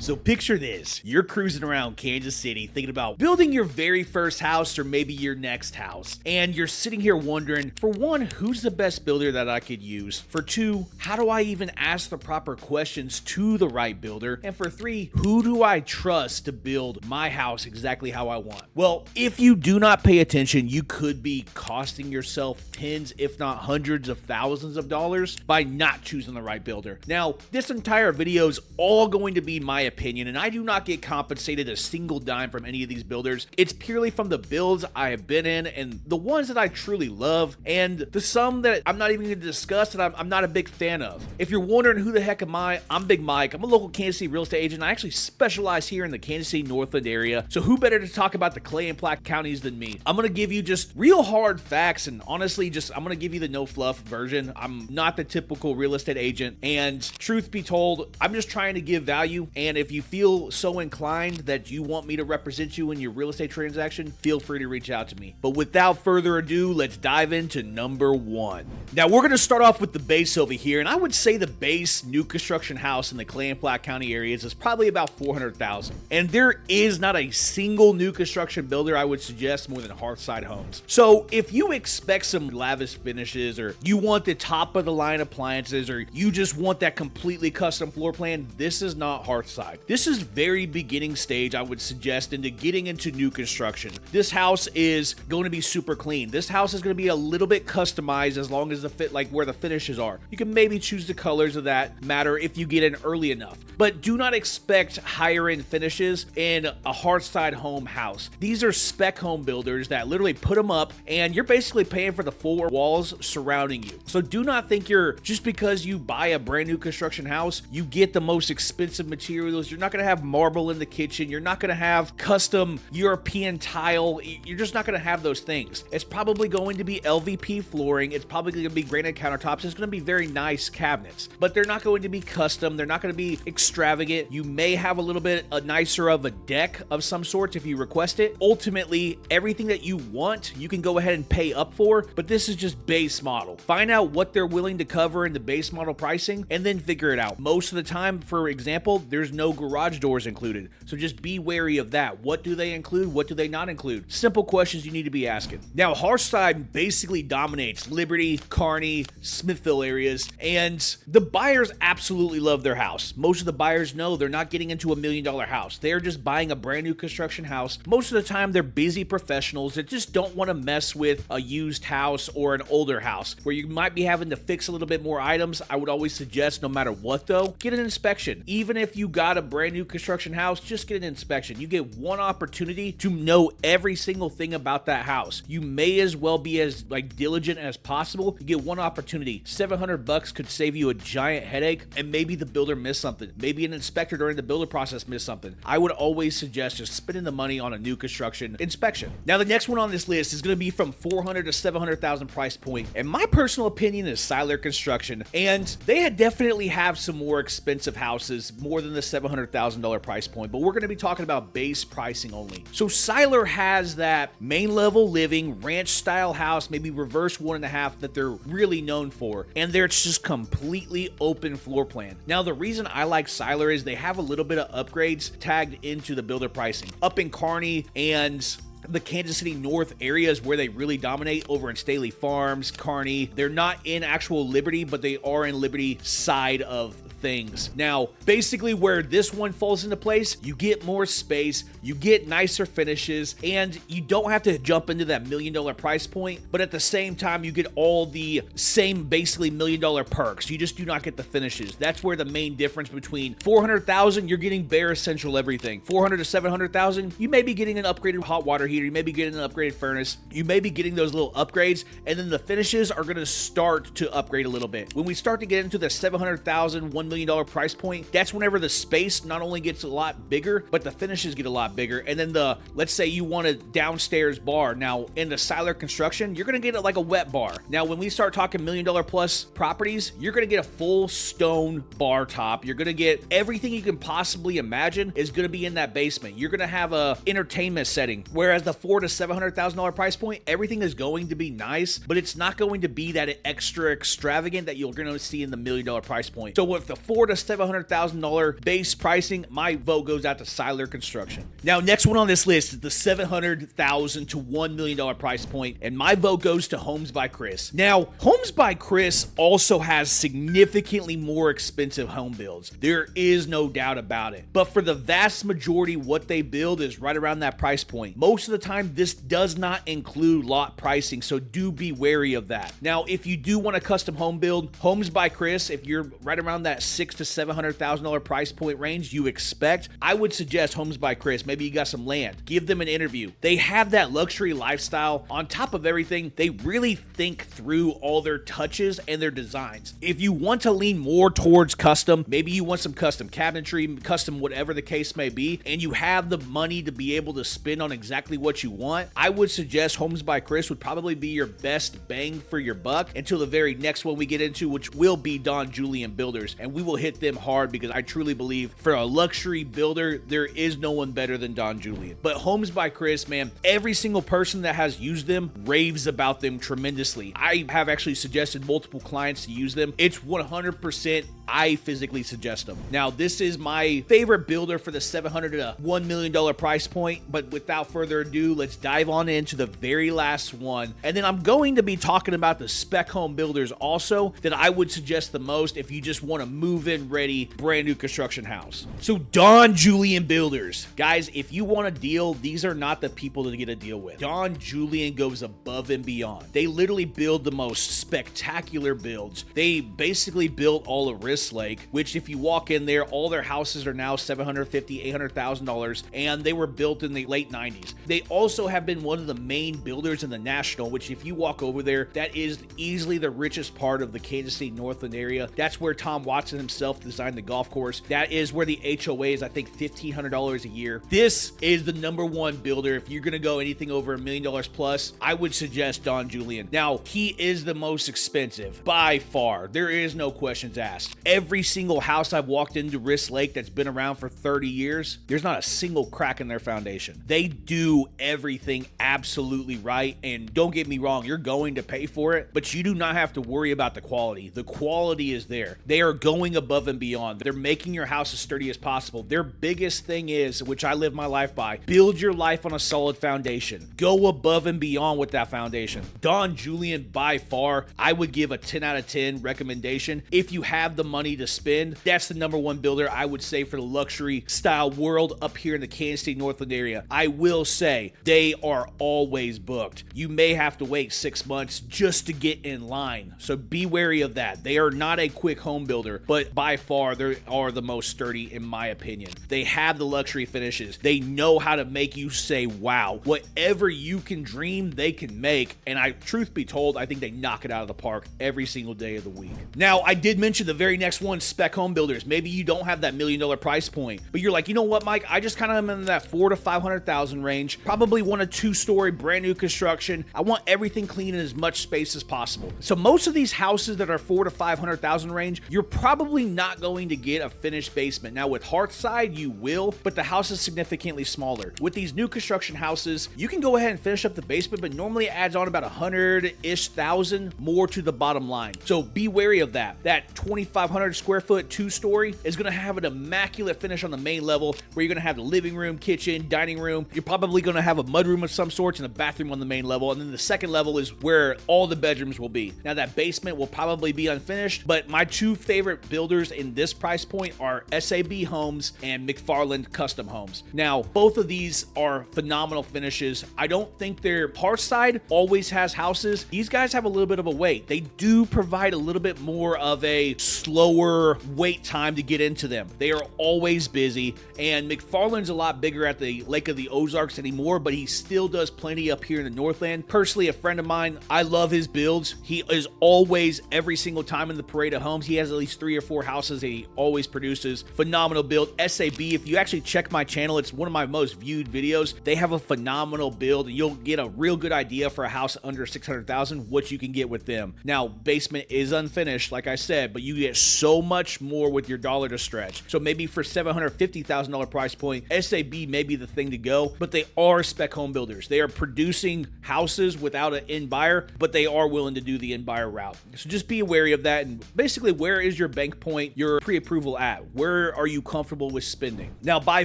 So picture this, you're cruising around Kansas City thinking about building your very first house or maybe your next house. And you're sitting here wondering, for one, who's the best builder that I could use? For two, how do I even ask the proper questions to the right builder? And for three, who do I trust to build my house exactly how I want? Well, if you do not pay attention, you could be costing yourself tens, if not hundreds of thousands of dollars by not choosing the right builder. Now, this entire video is all going to be my opinion, and I do not get compensated a single dime from any of these builders. It's purely from the builds I have been in and the ones that I truly love, and the some that I'm not even going to discuss that I'm not a big fan of. If you're wondering who the heck am I, I'm Big Mike. I'm a local Kansas City real estate agent. I actually specialize here in the Kansas City Northland area, so who better to talk about the Clay and Platte counties than me? I'm going to give you just real hard facts, and honestly, I'm going to give you the no fluff version. I'm not the typical real estate agent, and truth be told, I'm just trying to give value, and if you feel so inclined that you want me to represent you in your real estate transaction, feel free to reach out to me. But without further ado, let's dive into number one. Now, we're going to start off with the base over here, and I would say the base new construction house in the Clay and Platte County areas is probably about $400,000. And there is not a single new construction builder I would suggest more than Hearthside Homes. So if you expect some lavish finishes, or you want the top of the line appliances, or you just want that completely custom floor plan, this is not Hearthside. This is very beginning stage, I would suggest, into getting into new construction. This house is going to be super clean. This house is going to be a little bit customized as long as the fit, like where the finishes are. You can maybe choose the colors of that matter if you get in early enough. But do not expect higher end finishes in a Hearthside home house. These are spec home builders that literally put them up, and you're basically paying for the four walls surrounding you. So do not think just because you buy a brand new construction house, you get the most expensive materials. You're not going to have marble in the kitchen. You're not going to have custom European tile. You're just not going to have those things. It's probably going to be LVP flooring. It's probably going to be granite countertops. It's going to be very nice cabinets, but they're not going to be custom. They're not going to be extravagant. You may have a little bit nicer of a deck of some sort if you request it. Ultimately, everything that you want, you can go ahead and pay up for, but this is just base model. Find out what they're willing to cover in the base model pricing and then figure it out. Most of the time, for example, there's no garage doors included, so just be wary of that. What do they include? What do they not include? Simple questions you need to be asking. Now, Hearthside basically dominates Liberty, Kearney, Smithville areas, and the buyers absolutely love their house. Most of the buyers know they're not getting into $1 million house. They're just buying a brand new construction house. Most of the time, they're busy professionals that just don't want to mess with a used house or an older house where you might be having to fix a little bit more items. I would always suggest, no matter what though, get an inspection. Even if you got a brand new construction house, just get an inspection. You get one opportunity to know every single thing about that house. You may as well be as diligent as possible. You get one opportunity. $700 could save you a giant headache, and maybe the builder missed something. Maybe an inspector during the builder process missed something. I would always suggest just spending the money on a new construction inspection. Now, the next one on this list is going to be from $400,000 to $700,000 price point, and my personal opinion is Syler Construction, and they definitely have some more expensive houses, more than the $700,000 price point, but we're going to be talking about base pricing only. So Syler has that main level living ranch style house, maybe reverse 1.5, that they're really known for, and they're just completely open floor plan. Now, the reason I like Syler is they have a little bit of upgrades tagged into the builder pricing. Up in Kearney and the Kansas City North areas where they really dominate, over in Staley Farms, Kearney. They're not in actual Liberty, but they are in Liberty side of things. Now, basically where this one falls into place, you get more space, you get nicer finishes, and you don't have to jump into that $1 million price point, but at the same time, you get all the same basically $1 million perks. You just do not get the finishes. That's where the main difference between $400,000, you're getting bare essential everything. $400,000 to $700,000, you may be getting an upgraded hot water heater, you may be getting an upgraded furnace, you may be getting those little upgrades, and then the finishes are going to start to upgrade a little bit. When we start to get into the $700,000, $1 million price point, that's whenever the space not only gets a lot bigger, but the finishes get a lot bigger. And then let's say you want a downstairs bar. Now, in the Syler Construction, you're going to get it like a wet bar. Now, when we start talking $1 million plus properties, you're going to get a full stone bar top. You're going to get everything you can possibly imagine is going to be in that basement. You're going to have a entertainment setting, whereas the $400,000 to $700,000 price point, everything is going to be nice, but it's not going to be that extra extravagant that you're going to see in the $1 million price point. So with the $400,000 to $700,000 base pricing, my vote goes out to Syler Construction. Now, next one on this list is the $700,000 to $1 million price point, and my vote goes to Homes by Chris. Now, Homes by Chris also has significantly more expensive home builds. There is no doubt about it. But for the vast majority, what they build is right around that price point. Most of the time, this does not include lot pricing, so do be wary of that. Now, if you do want a custom home build, Homes by Chris, if you're right around that $600,000 to $700,000 price point range you expect, I would suggest Homes by Chris. Maybe you got some land. Give them an interview. They have that luxury lifestyle. On top of everything, they really think through all their touches and their designs. If you want to lean more towards custom, maybe you want some custom cabinetry, custom whatever the case may be, and you have the money to be able to spend on exactly what you want, I would suggest Homes by Chris would probably be your best bang for your buck until the very next one we get into, which will be Don Julian Builders, and we will hit them hard because I truly believe for a luxury builder, there is no one better than Don Julian. But Homes by Chris, man, every single person that has used them raves about them tremendously. I have actually suggested multiple clients to use them. It's 100% I physically suggest them. Now, this is my favorite builder for the $700,000 to $1 million price point, but without further ado, let's dive on into the very last one. And then I'm going to be talking about the spec home builders also that I would suggest the most if you just want a move-in ready brand new construction house. So Don Julian Builders. Guys, if you want a deal, these are not the people to get a deal with. Don Julian goes above and beyond. They literally build the most spectacular builds. They basically built all of Lake, which if you walk in there, all their houses are now $750,000, $800,000, and they were built in the late 90s. They also have been one of the main builders in the National, which if you walk over there, that is easily the richest part of the Kansas City Northland area. That's where Tom Watson himself designed the golf course. That is where the HOA is, I think, $1,500 a year. This is the number one builder. If you're going to go anything over $1 million plus, I would suggest Don Julian. Now, he is the most expensive by far. There is no questions asked. Every single house I've walked into Wrist Lake that's been around for 30 years, there's not a single crack in their foundation. They do everything absolutely right, and don't get me wrong, you're going to pay for it, but you do not have to worry about the quality. The quality is there. They are going above and beyond. They're making your house as sturdy as possible. Their biggest thing is, which I live my life by, build your life on a solid foundation. Go above and beyond with that foundation. Don Julian, by far, I would give a 10 out of 10 recommendation. If you have the money to spend, that's the number one builder I would say for the luxury style world up here in the Kansas City Northland area. I will say they are always booked. You may have to wait 6 months just to get in line, so be wary of that. They are not a quick home builder, but by far they are the most sturdy in my opinion. They have the luxury finishes. They know how to make you say wow. Whatever you can dream, they can make, and truth be told, I think they knock it out of the park every single day of the week. Now, I did mention the very next one, spec home builders. Maybe you don't have that $1 million price point, but you're like, you know what, Mike? I just kind of am in that $400,000 to $500,000 range. Probably want a 2-story brand new construction. I want everything clean in as much space as possible. So most of these houses that are $400,000 to $500,000 range, you're probably not going to get a finished basement. Now with Hearthside, you will, but the house is significantly smaller. With these new construction houses, you can go ahead and finish up the basement, but normally it adds on about 100-ish thousand more to the bottom line. So be wary of that. That 2,500 square foot 2-story is going to have an immaculate finish on the main level where you're going to have the living room, kitchen, dining room. You're probably going to have a mudroom of some sorts and a bathroom on the main level. And then the second level is where all the bedrooms will be. Now that basement will probably be unfinished, but my two favorite builders in this price point are SAB Homes and McFarland Custom Homes. Now, both of these are phenomenal finishes. I don't think their Hearthside always has houses. These guys have a little bit of a wait. They do provide a little bit more of a slower wait time to get into them. They are always busy, and McFarland's a lot bigger at the Lake of the Ozarks anymore, but he still does plenty up here in the Northland. Personally, a friend of mine, I love his builds. He is always, every single time in the parade of homes, he has at least 3 or 4 houses that he always produces. Phenomenal build. SAB, if you actually check my channel, it's one of my most viewed videos. They have a phenomenal build, and you'll get a real good idea for a house under $600,000 what you can get with them. Now, basement is unfinished, like I said, but you get so much more with your dollar to stretch. So maybe for $750,000 price point, SAB may be the thing to go, but they are spec home builders. They are producing houses without an end buyer, but they are willing to do the end buyer route. So just be wary of that. And basically, where is your bank point, your pre-approval at? Where are you comfortable with spending? Now, by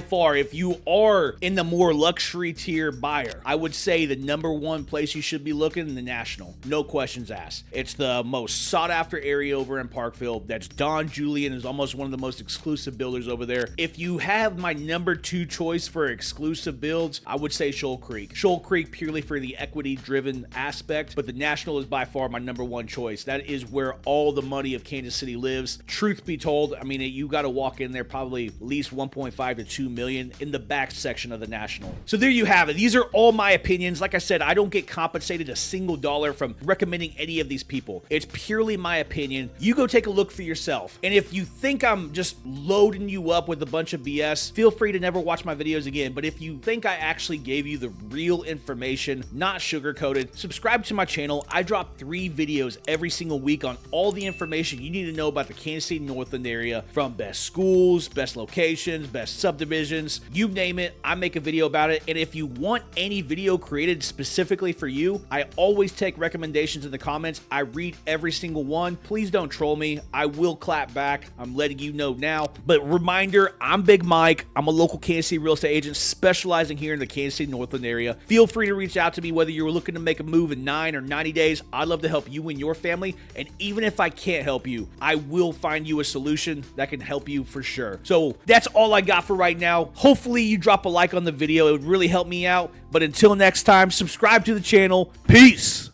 far, if you are in the more luxury tier buyer, I would say the number one place you should be looking, the National. No questions asked. It's the most sought after area over in Parkville. That's Don Julian, is almost one of the most exclusive builders over there. If you have my number two choice for exclusive builds, I would say Shoal Creek. Shoal Creek purely for the equity driven aspect, but the National is by far my number one choice. That is where all the money of Kansas City lives. Truth be told, I mean, you got to walk in there probably at least 1.5 to 2 million in the back section of the National. So there you have it. These are all my opinions. Like I said, I don't get compensated a single dollar from recommending any of these people. It's purely my opinion. You go take a look for yourself. And if you think I'm just loading you up with a bunch of BS, feel free to never watch my videos again. But if you think I actually gave you the real information, not sugar-coated, subscribe to my channel. I drop 3 videos every single week on all the information you need to know about the Kansas City Northland area, from best schools, best locations, best subdivisions, you name it, I make a video about it. And if you want any video created specifically for you, I always take recommendations in the comments. I read every single one. Please don't troll me. I will clap back. I'm letting you know now. But reminder, I'm Big Mike. I'm a local Kansas City real estate agent specializing here in the Kansas City Northland area. Feel free to reach out to me whether you're looking to make a move in 9 or 90 days. I'd love to help you and your family. And even if I can't help you, I will find you a solution that can help you for sure. So that's all I got for right now. Hopefully you drop a like on the video. It would really help me out. But until next time, subscribe to the channel. Peace.